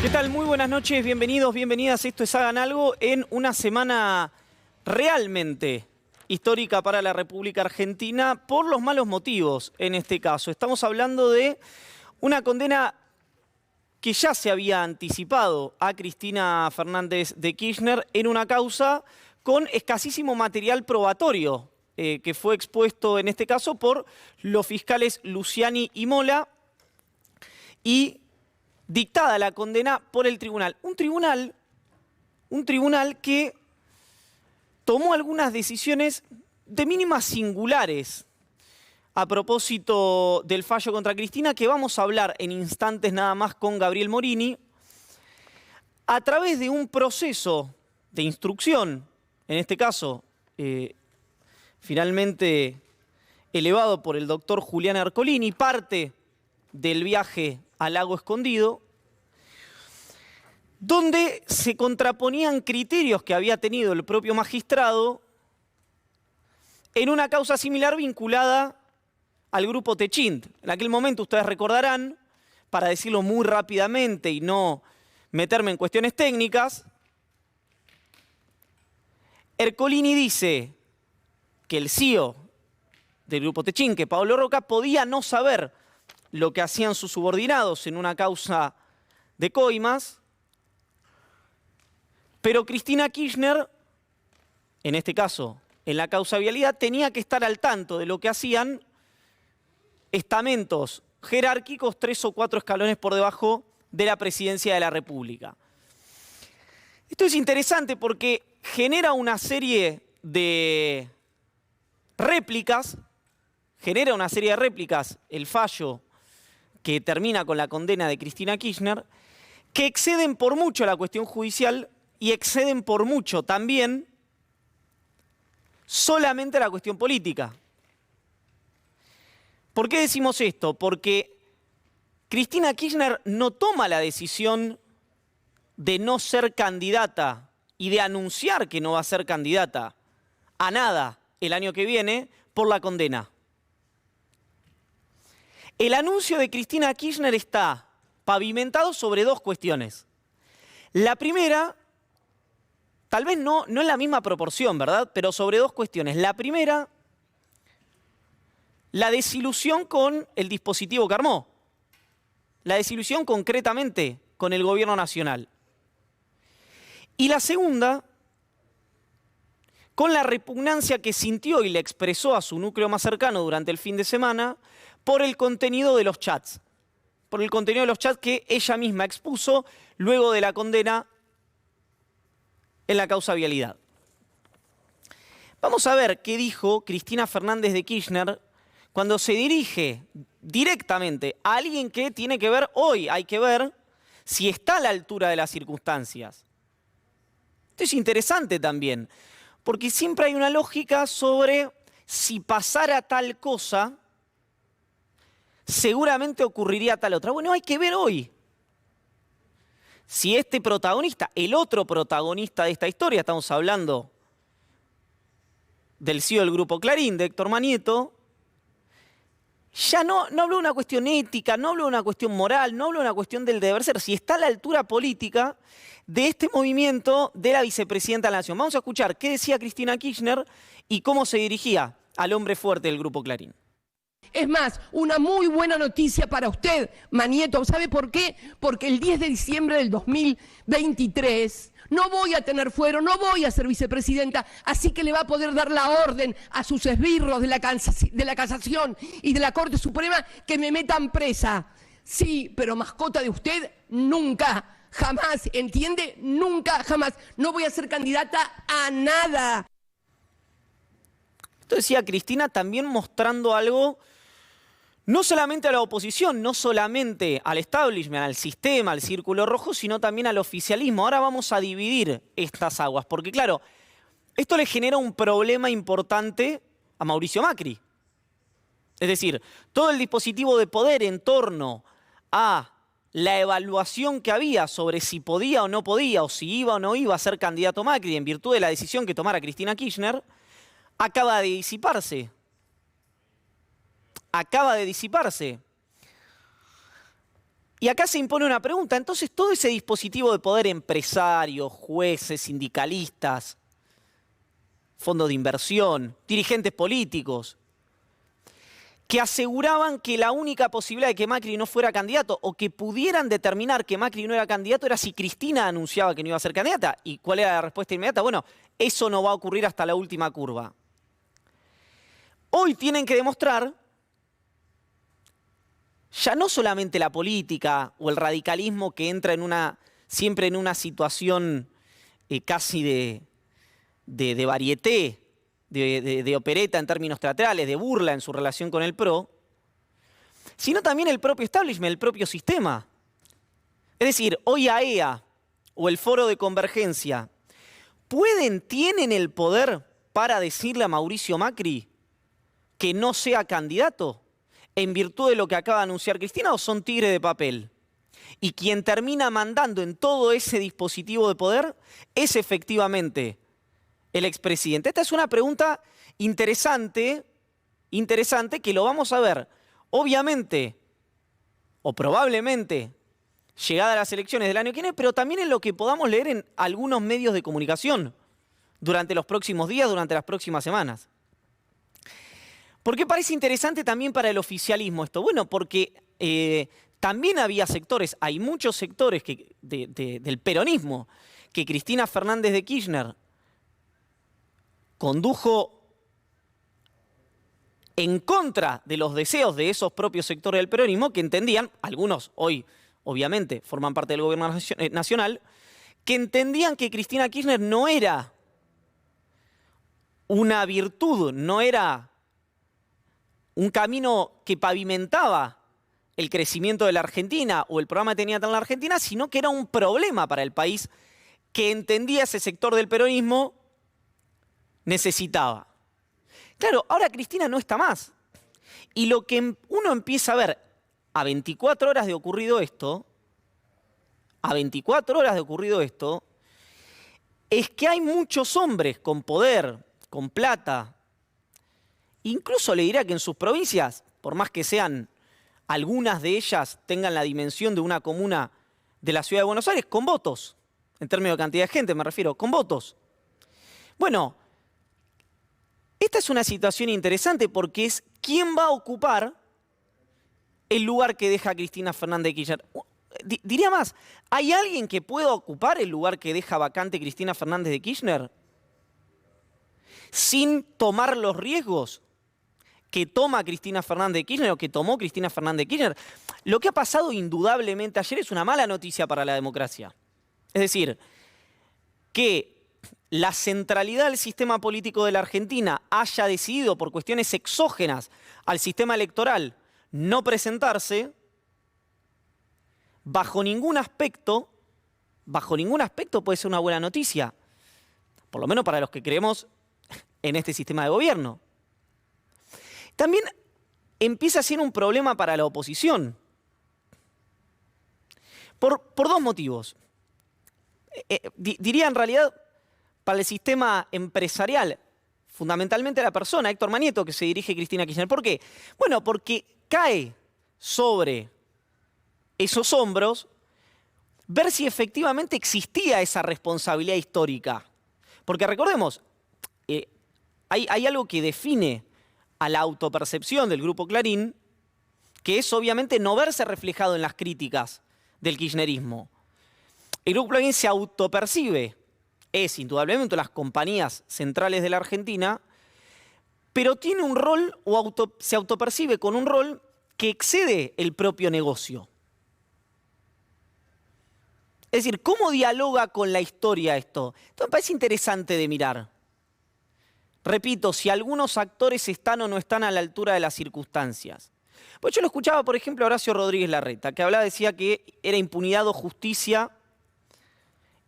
¿Qué tal? Muy buenas noches, bienvenidos, bienvenidas. Esto es Hagan Algo en una semana realmente histórica para la República Argentina por los malos motivos en este caso. Estamos hablando de una condena que ya se había anticipado a Cristina Fernández de Kirchner en una causa con escasísimo material probatorio que fue expuesto en este caso por los fiscales Luciani y Mola y dictada la condena por el tribunal. Un tribunal que tomó algunas decisiones de mínimas singulares a propósito del fallo contra Cristina, que vamos a hablar en instantes nada más con Gabriel Morini, a través de un proceso de instrucción, en este caso, finalmente elevado por el doctor Julián Ercolini, parte del viaje al Lago Escondido, donde se contraponían criterios que había tenido el propio magistrado en una causa similar vinculada al grupo Techint. En aquel momento, ustedes recordarán, para decirlo muy rápidamente y no meterme en cuestiones técnicas, Ercolini dice que el CEO del grupo Techint, que Pablo Roca, podía no saber lo que hacían sus subordinados en una causa de coimas, pero Cristina Kirchner, en este caso, en la causa vialidad, tenía que estar al tanto de lo que hacían estamentos jerárquicos 3 o 4 escalones por debajo de la presidencia de la República. Esto es interesante porque genera una serie de réplicas, el fallo que termina con la condena de Cristina Kirchner, que exceden por mucho la cuestión judicial y exceden por mucho también solamente la cuestión política. ¿Por qué decimos esto? Porque Cristina Kirchner no toma la decisión de no ser candidata y de anunciar que no va a ser candidata a nada el año que viene por la condena. El anuncio de Cristina Kirchner está pavimentado sobre dos cuestiones. La primera, tal vez no en la misma proporción, ¿verdad? Pero sobre dos cuestiones. La primera, la desilusión con el dispositivo que armó. La desilusión concretamente con el gobierno nacional. Y la segunda, con la repugnancia que sintió y le expresó a su núcleo más cercano durante el fin de semana por el contenido de los chats. Por el contenido de los chats que ella misma expuso luego de la condena en la causa vialidad. Vamos a ver qué dijo Cristina Fernández de Kirchner cuando se dirige directamente a alguien que tiene que ver hoy, hay que ver si está a la altura de las circunstancias. Esto es interesante también, porque siempre hay una lógica sobre si pasara tal cosa, seguramente ocurriría tal otra. Bueno, hay que ver hoy si este protagonista, el otro protagonista de esta historia, estamos hablando del CEO del Grupo Clarín, de Héctor Manieto, ya no habló de una cuestión ética, no habló de una cuestión moral, no habló de una cuestión del deber ser, si está a la altura política de este movimiento de la vicepresidenta de la Nación. Vamos a escuchar qué decía Cristina Kirchner y cómo se dirigía al hombre fuerte del Grupo Clarín. Es más, una muy buena noticia para usted, Manieto. ¿Sabe por qué? Porque el 10 de diciembre del 2023 no voy a tener fuero, no voy a ser vicepresidenta, así que le va a poder dar la orden a sus esbirros de la Casación y de la Corte Suprema que me metan presa. Sí, pero mascota de usted, nunca, jamás, ¿entiende? Nunca, jamás. No voy a ser candidata a nada. Esto decía Cristina también mostrando algo, no solamente a la oposición, no solamente al establishment, al sistema, al círculo rojo, sino también al oficialismo. Ahora vamos a dividir estas aguas, porque claro, esto le genera un problema importante a Mauricio Macri. Es decir, todo el dispositivo de poder en torno a la evaluación que había sobre si podía o no podía, o si iba o no iba a ser candidato Macri en virtud de la decisión que tomara Cristina Kirchner, acaba de disiparse. Y acá se impone una pregunta. Entonces, todo ese dispositivo de poder, empresarios, jueces, sindicalistas, fondos de inversión, dirigentes políticos, que aseguraban que la única posibilidad de que Macri no fuera candidato o que pudieran determinar que Macri no era candidato era si Cristina anunciaba que no iba a ser candidata. ¿Y cuál era la respuesta inmediata? Bueno, eso no va a ocurrir hasta la última curva. Hoy tienen que demostrar, ya no solamente la política o el radicalismo que entra siempre en una situación casi de varieté, de opereta en términos teatrales, de burla en su relación con el PRO, sino también el propio establishment, el propio sistema. Es decir, hoy AEA o el Foro de Convergencia tienen el poder para decirle a Mauricio Macri que no sea candidato en virtud de lo que acaba de anunciar Cristina, o son tigres de papel. Y quien termina mandando en todo ese dispositivo de poder es efectivamente el expresidente. Esta es una pregunta interesante que lo vamos a ver, obviamente, o probablemente, llegada a las elecciones del año que viene, pero también en lo que podamos leer en algunos medios de comunicación durante los próximos días, durante las próximas semanas. ¿Por qué parece interesante también para el oficialismo esto? Bueno, porque también había sectores, hay muchos sectores del peronismo que Cristina Fernández de Kirchner condujo en contra de los deseos de esos propios sectores del peronismo que entendían, algunos hoy obviamente forman parte del gobierno nacional, que entendían que Cristina Kirchner no era una virtud, no era un camino que pavimentaba el crecimiento de la Argentina o el programa que tenía en la Argentina, sino que era un problema para el país que entendía ese sector del peronismo necesitaba. Claro, ahora Cristina no está más. Y lo que uno empieza a ver a 24 horas de ocurrido esto, es que hay muchos hombres con poder, con plata, incluso le diría que en sus provincias, por más que sean algunas de ellas tengan la dimensión de una comuna de la ciudad de Buenos Aires, con votos, en términos de cantidad de gente me refiero, con votos. Bueno, esta es una situación interesante porque es quién va a ocupar el lugar que deja Cristina Fernández de Kirchner. Diría más, ¿hay alguien que pueda ocupar el lugar que deja vacante Cristina Fernández de Kirchner sin tomar los riesgos que toma Cristina Fernández de Kirchner o que tomó Cristina Fernández de Kirchner? Lo que ha pasado indudablemente ayer es una mala noticia para la democracia. Es decir, que la centralidad del sistema político de la Argentina haya decidido por cuestiones exógenas al sistema electoral no presentarse, bajo ningún aspecto puede ser una buena noticia, por lo menos para los que creemos en este sistema de gobierno. También empieza a ser un problema para la oposición, por dos motivos. Diría en realidad para el sistema empresarial, fundamentalmente la persona, Héctor Manieto, que se dirige a Cristina Kirchner. ¿Por qué? Bueno, porque cae sobre esos hombros ver si efectivamente existía esa responsabilidad histórica. Porque recordemos, hay algo que define a la autopercepción del Grupo Clarín, que es obviamente no verse reflejado en las críticas del kirchnerismo. El Grupo Clarín se autopercibe, es indudablemente una de las compañías centrales de la Argentina, pero tiene un rol, se autopercibe con un rol que excede el propio negocio. Es decir, ¿cómo dialoga con la historia esto? Esto me parece interesante de mirar. Repito, si algunos actores están o no están a la altura de las circunstancias. Pues yo lo escuchaba, por ejemplo, a Horacio Rodríguez Larreta, que decía que era impunidad o justicia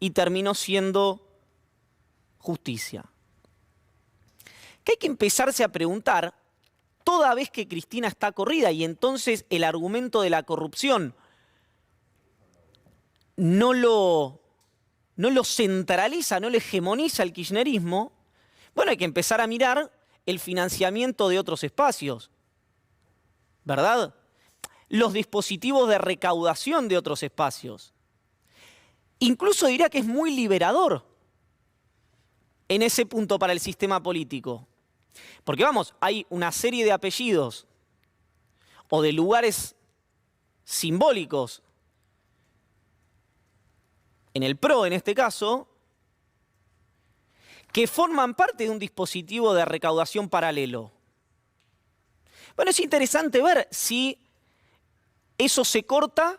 y terminó siendo justicia. Que hay que empezarse a preguntar, toda vez que Cristina está corrida y entonces el argumento de la corrupción no lo centraliza, no lo hegemoniza el kirchnerismo, bueno, hay que empezar a mirar el financiamiento de otros espacios, ¿verdad? los dispositivos de recaudación de otros espacios. Incluso diría que es muy liberador en ese punto para el sistema político. Porque vamos, hay una serie de apellidos o de lugares simbólicos en el PRO, en este caso, que forman parte de un dispositivo de recaudación paralelo. Bueno, es interesante ver si eso se corta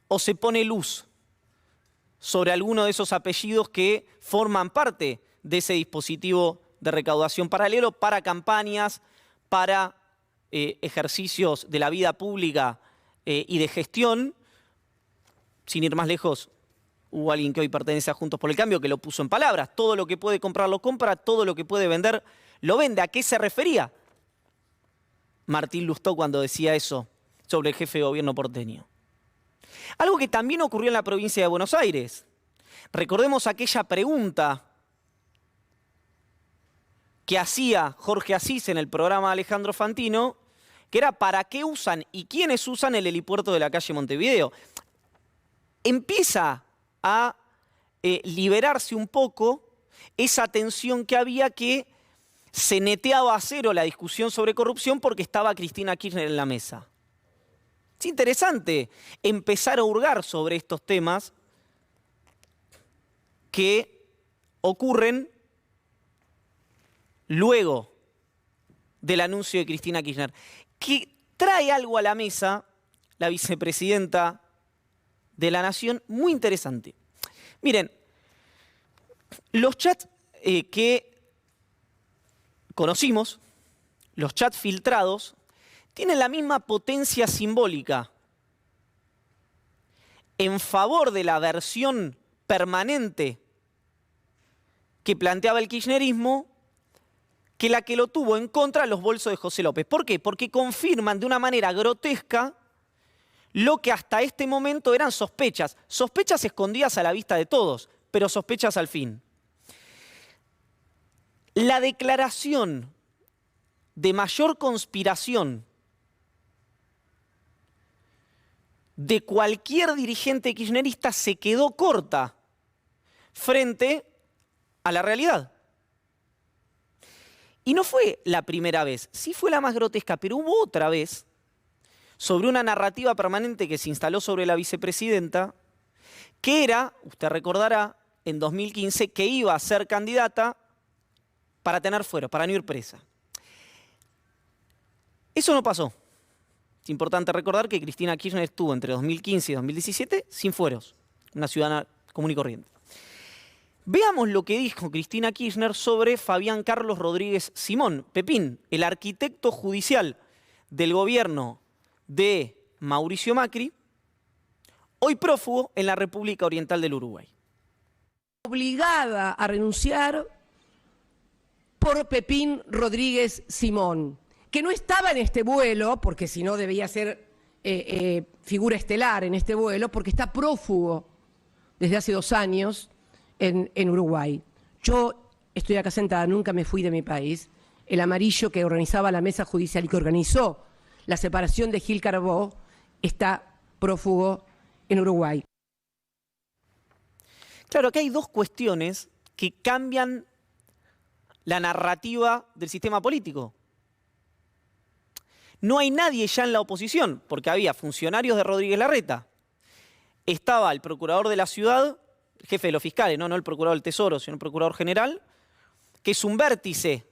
o se pone luz sobre alguno de esos apellidos que forman parte de ese dispositivo de recaudación paralelo para campañas, para ejercicios de la vida pública y de gestión. Sin ir más lejos, hubo alguien que hoy pertenece a Juntos por el Cambio que lo puso en palabras. Todo lo que puede comprar lo compra, todo lo que puede vender lo vende. ¿A qué se refería Martín Lustó cuando decía eso sobre el jefe de gobierno porteño? Algo que también ocurrió en la provincia de Buenos Aires. Recordemos aquella pregunta que hacía Jorge Asís en el programa de Alejandro Fantino, que era ¿para qué usan y quiénes usan el helipuerto de la calle Montevideo? Empieza a liberarse un poco esa tensión que había, que se neteaba a cero la discusión sobre corrupción porque estaba Cristina Kirchner en la mesa. Es interesante empezar a hurgar sobre estos temas que ocurren luego del anuncio de Cristina Kirchner, que trae algo a la mesa la vicepresidenta de la Nación muy interesante. Miren, los chats que conocimos, los chats filtrados, tienen la misma potencia simbólica en favor de la versión permanente que planteaba el kirchnerismo que la que lo tuvo en contra de los bolsos de José López. ¿Por qué? Porque confirman de una manera grotesca lo que hasta este momento eran sospechas. Sospechas escondidas a la vista de todos, pero sospechas al fin. La declaración de mayor conspiración de cualquier dirigente kirchnerista se quedó corta frente a la realidad. Y no fue la primera vez, sí fue la más grotesca, pero hubo otra vez sobre una narrativa permanente que se instaló sobre la vicepresidenta, que era, usted recordará, en 2015, que iba a ser candidata para tener fuero, para no ir presa. Eso no pasó. Es importante recordar que Cristina Kirchner estuvo entre 2015 y 2017 sin fueros, una ciudadana común y corriente. Veamos lo que dijo Cristina Kirchner sobre Fabián Carlos Rodríguez Simón, Pepín, el arquitecto judicial del gobierno de Mauricio Macri, hoy prófugo en la República Oriental del Uruguay. Obligada a renunciar por Pepín Rodríguez Simón, que no estaba en este vuelo, porque si no debía ser figura estelar en este vuelo, porque está prófugo desde hace 2 años en Uruguay. Yo estoy acá sentada, nunca me fui de mi país. El amarillo que organizaba la mesa judicial y que organizó la separación de Gil Carbó está prófugo en Uruguay. Claro, acá hay 2 cuestiones que cambian la narrativa del sistema político. No hay nadie ya en la oposición, porque había funcionarios de Rodríguez Larreta. Estaba el procurador de la ciudad, el jefe de los fiscales, no el procurador del Tesoro, sino el procurador general, que es un vértice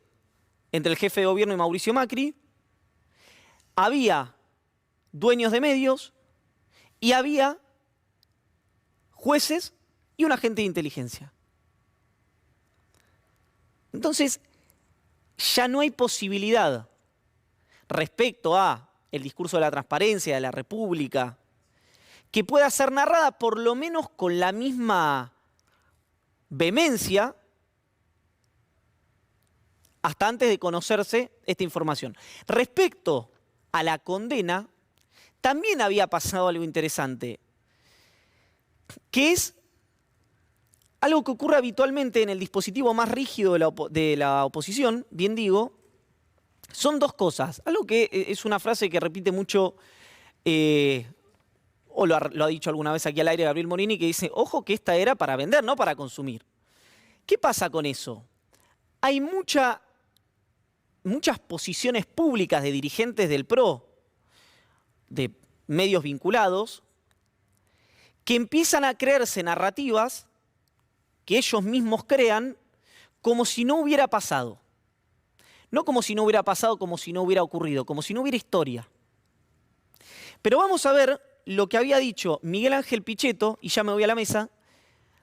entre el jefe de gobierno y Mauricio Macri. Había dueños de medios y había jueces y un agente de inteligencia. Entonces, ya no hay posibilidad respecto a el discurso de la transparencia, de la República, que pueda ser narrada por lo menos con la misma vehemencia hasta antes de conocerse esta información. Respecto a la condena, también había pasado algo interesante, que es algo que ocurre habitualmente en el dispositivo más rígido de la oposición, bien digo. Son 2 cosas. Algo que es una frase que repite mucho o lo ha dicho alguna vez aquí al aire Gabriel Morini, que dice, ojo que esta era para vender, no para consumir. ¿Qué pasa con eso? Hay muchas posiciones públicas de dirigentes del PRO, de medios vinculados, que empiezan a creerse narrativas que ellos mismos crean como si no hubiera pasado. No como si no hubiera pasado, como si no hubiera ocurrido, como si no hubiera historia. Pero vamos a ver lo que había dicho Miguel Ángel Pichetto, y ya me voy a la mesa,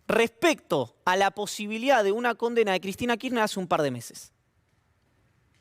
respecto a la posibilidad de una condena de Cristina Kirchner hace un par de meses.